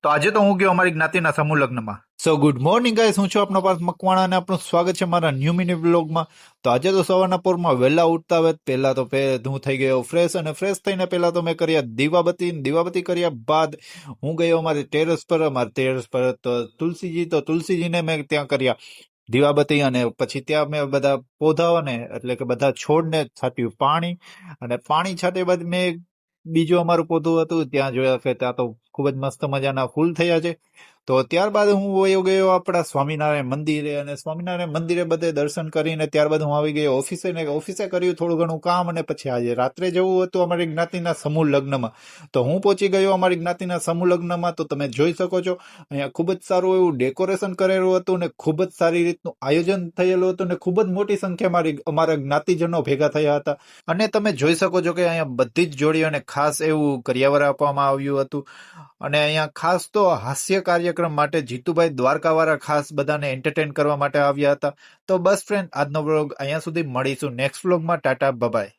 તો આજે તો હું ગયો અમારી જ્ઞાતિના સમૂહ લગ્નમાં. સો ગુડ મોર્નિંગ ગાઈસ, હું છું આપનો પાર્થ મકવાણા અને આપનું સ્વાગત છે મારા ન્યૂ મિની વ્લોગમાં. તો આજે તો સવારના પોરમાં વહેલા ઉઠતા હોય પહેલા તો હું થઈ ગયો ફ્રેશ, અને ફ્રેશ થઈને પહેલા તો મેં કર્યા દીવાબત્તી કર્યા બાદ હું ગયો અમારી ટેરેસ પર તો તુલસીજીને મેં ત્યાં કર્યા દીવાબત્તી, અને પછી ત્યાં મેં બધા પૌધાઓને એટલે કે બધા છોડને છાંટ્યું પાણી, અને પાણી છાંટ્યા બાદ મેં બીજું અમારું પૌધું હતું ત્યાં જોયા કે ત્યાં તો ખૂબ જ મસ્ત મજાના ફૂલ થયા છે. તો ત્યારબાદ હું વયો ગયો આપણા સ્વામિનારાયણ મંદિરે, અને સ્વામિનારાયણ મંદિરે બધે દર્શન કરીને ત્યારબાદ હું આવી ગયો ઓફિસે, ને ઓફિસે કર્યું થોડું ઘણું કામ, અને પછી આજે રાત્રે જવું હતું અમારી જ્ઞાતિના સમૂહ લગ્નમાં. તો હું પહોંચી ગયો અમારી જ્ઞાતિના સમૂહ લગ્નમાં. તો તમે જોઈ શકો છો અહીંયા ખૂબ જ સારું એવું ડેકોરેશન કરેલું હતું, ને ખૂબ જ સારી રીતનું આયોજન થયેલું હતું, ને ખૂબ જ મોટી સંખ્યામાં અમારા જ્ઞાતિજનો ભેગા થયા હતા. અને તમે જોઈ શકો છો કે અહીંયા બધી જ જોડીઓને ખાસ એવું કરિયાવર આપવામાં આવ્યું હતું. અને અહીંયા ખાસ તો હાસ્ય કાર્યક્રમ માટે જીતુભાઈ દ્વારકાવાળા ખાસ બધાને એન્ટરટેન કરવા માટે આવ્યા હતા. તો બસ ફ્રેન્ડ, આજનો વ્લોગ અહીંયા સુધી. મળીશું નેક્સ્ટ વ્લોગમાં. ટાટા બાય.